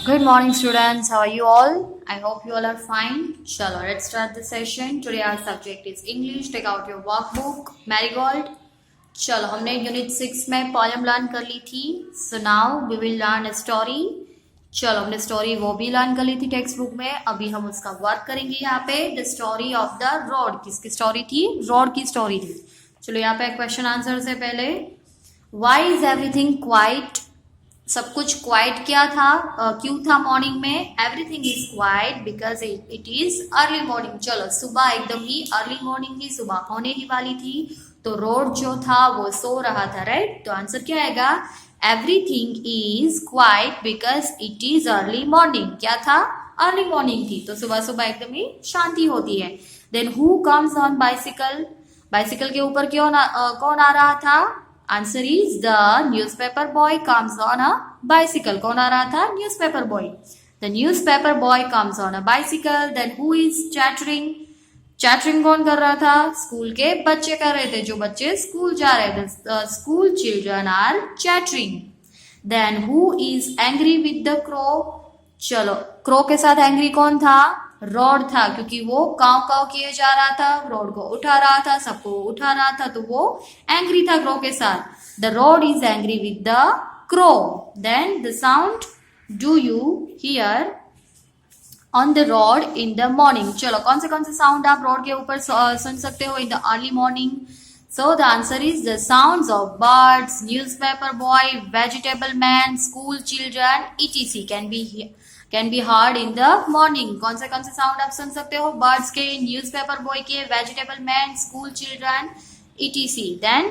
Good morning, students. How are you all? I hope you all are fine. Chalo, let's start the session. Today our subject is English. Take out your workbook, Marigold. चलो हमने unit 6 में poem learn कर ली थी. So now we will learn a story. चलो हमने story वो भी लर्न कर ली थी टेक्स्ट बुक में. अभी हम उसका वर्क करेंगे यहाँ पे. The story of the road. किसकी स्टोरी थी? रोड की स्टोरी थी. चलो यहाँ पे क्वेश्चन आंसर से पहले, वाई इज एवरीथिंग क्वाइट? सब कुछ क्वाइट क्या था, क्यों था मॉर्निंग में? Everything is quiet because it is early morning. चलो सुबह एकदम ही अर्ली मॉर्निंग थी, सुबह होने ही वाली थी, तो रोड जो था वो सो रहा था, राइट? तो आंसर क्या आएगा? Everything is quiet because it is early morning. क्या था? अर्ली मॉर्निंग थी, तो सुबह सुबह एकदम ही शांति होती है. Then who comes on bicycle? Bicycle के ऊपर कौन आ रहा था? Answer is the newspaper boy comes on a bicycle. कौन आ रहा था? Newspaper boy. The newspaper boy comes on a bicycle. Then who is chattering? Chattering कौन कर रहा था? स्कूल के बच्चे कर रहे थे, जो बच्चे स्कूल जा रहे थे. School children are chattering. Then who is angry with the crow? चलो क्रो के साथ एंग्री कौन था? रोड था, क्योंकि वो काव काव किए जा रहा था, रोड को उठा रहा था, सबको उठा रहा था, तो वो एंग्री था क्रो के साथ. The road is angry with the crow. Then the sound do you hear on the road in the morning? चलो कौन से साउंड आप रोड के ऊपर सुन सकते हो in the early morning? So the answer is the sounds of birds, newspaper boy, vegetable man, school children, etc. can be heard in the morning. कौन से साउंड आप सुन सकते हो? बर्ड्स के, न्यूज़पेपर बॉय के, vegetable man, school children, etc. Then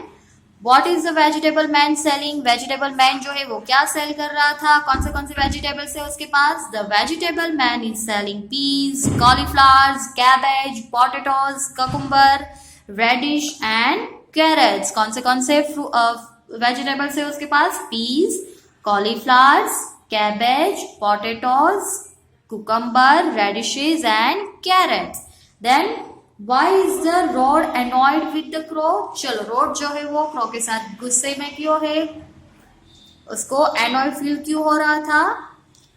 what is the vegetable man selling? Vegetable man जो है वो क्या सेल कर रहा था? कौन से वेजिटेबल्स है उसके पास? The vegetable man is selling peas, cauliflowers, cabbage, potatoes, cucumber, radish and carrots. कौन से वेजिटेबल्स है उसके पास? Peas, cauliflowers, cabbage, potatoes, cucumber, radishes and carrots. Then why is the road annoyed with the crow? चलो road जो है वो crow के साथ गुस्से में क्यों है? उसको अनॉयड फील क्यों हो रहा था?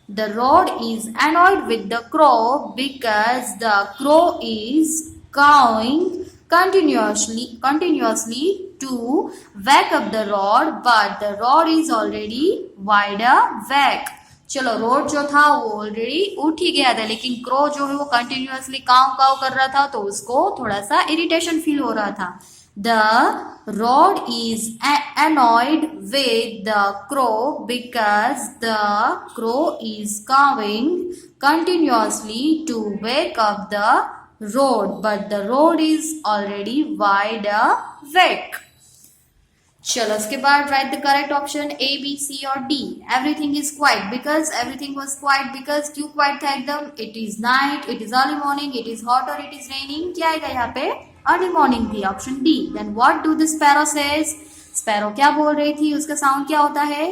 The road is annoyed with the crow because the crow is cawing continuously to wake up the rod, but the rod is already wide awake. चलो रोड जो था वो ऑलरेडी उठ ही गया था, लेकिन क्रो जो है वो कंटिन्यूअसली काव काव कर रहा था, तो उसको थोड़ा सा इरिटेशन फील हो रहा था. The road is annoyed with the crow because the crow is cawing continuously to wake up the road, but the road is already wide awake. चलो उसके बाद write the correct option A, B, C और D. Everything is quiet because everything was quiet because क्यों quiet था एकदम? It is night, it is early morning, it is hot और it is raining. क्या आएगा यहाँ पे? अर्ली मॉर्निंग थी, option D. Then what do the sparrow says? Sparrow क्या बोल रही थी? उसका साउंड क्या होता है?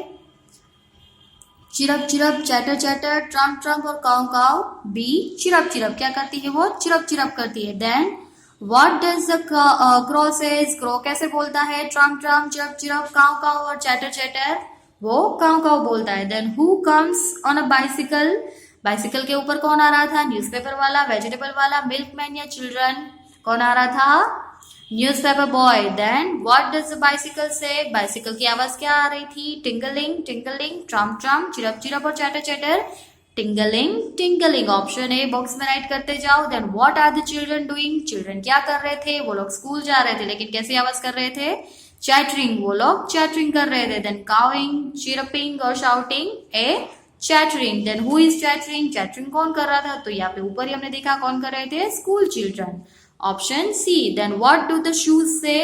Chirp chirp, chatter chatter, trump Trump और caw caw. Bee chirp chirp. क्या करती है वो? चिरप चिरप करती है. Then What does the crow says? crow कैसे बोलता है? ट्रम्प ट्रम्प, चिरप चिरप, काव काव और चैटर चैटर. वो काव काव बोलता है. Then who comes on a bicycle? Bicycle के ऊपर कौन आ रहा था? न्यूज़पेपर वाला, वेजिटेबल वाला, मिल्कमैन या चिल्ड्रन? कौन आ रहा था? Newspaper boy. Then what does the bicycle say? Bicycle की आवाज क्या आ रही थी? Tingling tingling, trump trump, chirp chirp और chatter chatter. Tingling tingling. Option A box में राइट करते जाओ. Then what are the children doing? Children क्या कर रहे थे? वो लोग स्कूल जा रहे थे, लेकिन कैसी आवाज कर रहे थे? चैटरिंग. वो लोग चैटरिंग कर रहे थे. देन काविंग, चिरपिंग और shouting. A chattering. Then who is chattering? Chattering कौन कर रहा था? तो यहाँ पे ऊपर ही हमने देखा कौन कर रहे थे? School children. Option C. Then what do the shoes say?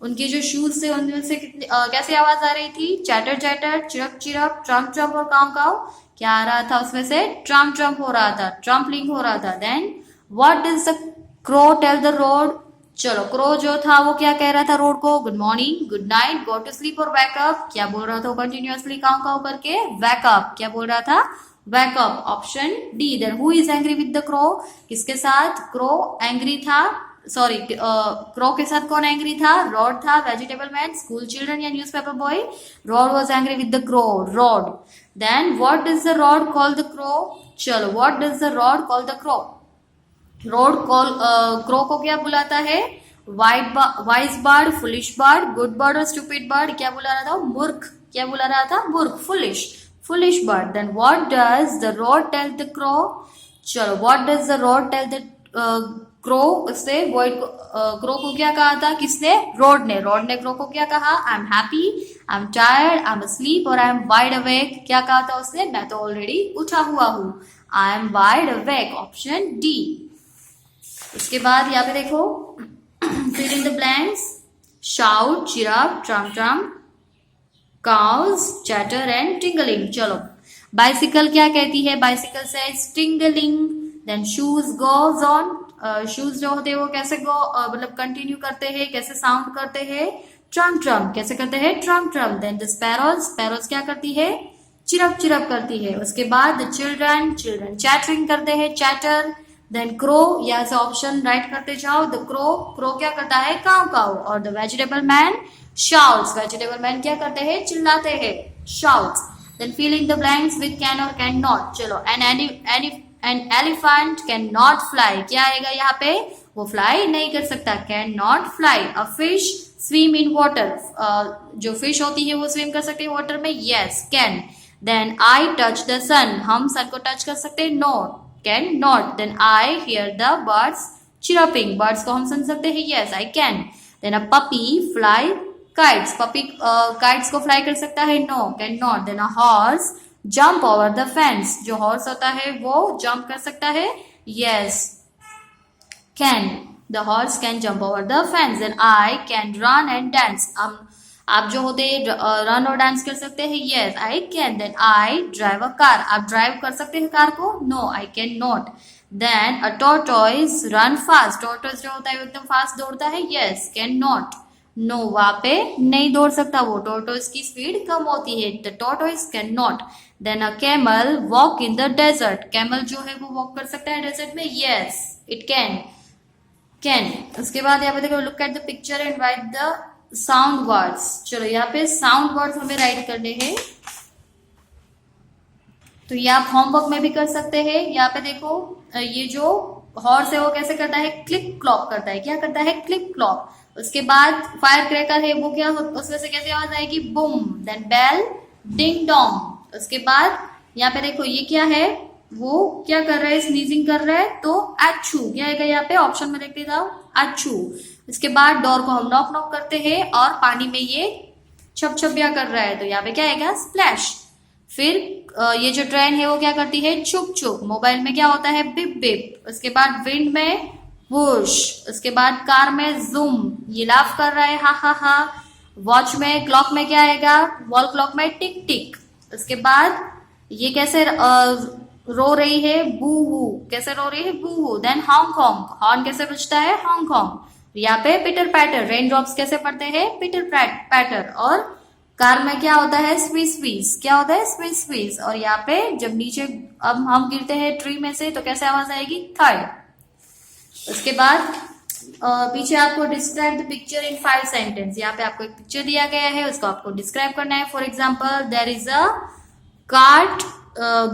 उनके जो शूज थे उनमें से कैसी आवाज आ रही थी? Chatter chatter, chirp chirp, Trump Trump और काव काव. क्या आ रहा था उसमें से? ट्रम्प ट्रम्प हो रहा था, ट्रम्पलिंग हो रहा था. Then what does the crow tell the road? चलो क्रो जो था वो क्या कह रहा था रोड को? Good morning, good night, go to sleep और वेकअप. क्या बोल रहा था वो कंटिन्यूअसली काव काव करके? वेकअप. क्या बोल रहा था? Wake up. Option D. Then who is angry with the crow? किसके साथ क्रो एंग्री था? सॉरी, क्रो के साथ कौन एंग्री था? रोड था, वेजिटेबल मैन, स्कूल चिल्ड्रन या newspaper boy? Road was angry with the crow. Road. Then what does the rod call the crow? चलो, what does the rod call the crow? Road call crow को क्या बुलाता है? Wise bird, foolish bird, good bird और stupid bird. क्या बुला रहा था? मूर्ख. क्या बुला रहा था? मूर्ख. Foolish bird. Then what does the road tell the crow? चलो, what does the road tell the crow? उससे क्रो को क्या कहा था? किसने? रोड ने. रोड ने क्रो को क्या कहा? I am happy, I am tired, I am asleep और आई एम वाइड अवेक. क्या कहा था उसने? मैं तो ऑलरेडी उठा हुआ हूं. I am wide awake. Option D. उसके बाद यहाँ पे देखो, fill in the blanks. Shout, cheer up, trum trum, cows, chatter and tingling. चलो, bicycle क्या कहती है? bicycle says tingling. Then shoes goes on. shoes जो होते हैं वो कैसे मतलब कंटिन्यू करते हैं, कैसे साउंड करते हैं? ट्रम ट्रम. कैसे करते हैं? ट्रम ट्रम. देन द स्पैरोज क्या करती है? चिरप करती है. उसके बाद द चिल्ड्रन चैटरिंग करते हैं, चैटर. देन क्रो, यहाँ से ऑप्शन राइट करते जाओ. द क्रो क्या करता है? काउ. और the vegetable man shouts. Vegetable man क्या करते हैं? चिल्लाते हैं, shouts. Then fill in the blanks with can और कैन नॉट. चलो, an elephant can not fly. क्या आएगा यहाँ पे? वो फ्लाई नहीं कर सकता. Can not fly. A fish swim in water. जो फिश होती है वो स्विम कर सकती है वाटर में. Yes, can. Then I touch the sun. हम सन को टच कर सकते हैं? No, can not. Then I hear the birds chirping. Birds को हम सुन सकते हैं? Yes, I can. Then a puppy fly kites. Puppy kites को फ्लाई कर सकता है? No, can not. Then a horse jump over the fence. जो हॉर्स होता है वो जंप कर सकता है? Yes, can. The horse can jump over the fence. Then I can run and dance. आप जो होते रन और डांस कर सकते हैं? Yes, I can. Then I drive a car. आप ड्राइव कर सकते हैं कार को? No, I can not. Then a tortoise run fast. Tortoise जो होता है वो एकदम फास्ट दौड़ता है? Yes, can not. नो, वहां पे नहीं दौड़ सकता वो. टॉर्टोइज की स्पीड कम होती है. The tortoise can not. Then a camel walk in the desert. Camel जो है वो वॉक कर सकता है डेजर्ट में? Yes, it can. उसके बाद यहाँ पे देखो, look at the picture and write the sound words. चलो, यहाँ पे साउंड वर्ड्स हमें राइट करने हैं. तो ये आप होमवर्क में भी कर सकते हैं. यहाँ पे देखो, ये जो हॉर्स है वो कैसे करता है? क्लिक क्लॉक करता है. क्या करता है? Click clock. उसके बाद फायर क्रैकर है वो क्या, उसमें से कैसे आवाज आएगी? Boom. Then bell ding dong. उसके बाद यहाँ पे देखो, ये क्या है? वो क्या कर रहा है? स्नीजिंग कर रहा है. तो अच्छू. क्या आएगा यहाँ पे? ऑप्शन में देखते जाओ, अच्छू. इसके बाद डोर को हम नॉक करते हैं और पानी में ये छपछपिया कर रहा है. तो यहाँ पे क्या आएगा? स्प्लैश. फिर ये जो ट्रेन है वो क्या करती है? छुक. मोबाइल में क्या होता है? Beep beep. उसके बाद विंड में वुश. उसके बाद कार में जूम. ये लाफ कर रहा है, हा हा हा. वॉच में, क्लॉक में क्या आएगा? वॉल क्लॉक में टिक टिक. उसके बाद ये कैसे रो रही है? बू हू. कैसे रो रही है? बू हू. Then Hong Kong. हॉर्न कैसे बजता है? हांगकांग. यहाँ पे पिटर पैटर. रेन ड्रॉप्स कैसे पड़ते हैं? पिटर पैटर. और कार में क्या होता है? स्वीज. क्या होता है? स्वीज. और यहाँ पे जब नीचे अब हम गिरते हैं ट्री में से तो कैसे आवाज आएगी? थर्ड. उसके बाद पीछे आपको describe the picture in 5 sentence. यहाँ पे आपको एक पिक्चर दिया गया है, उसको आपको डिस्क्राइब करना है. For example, there is a cart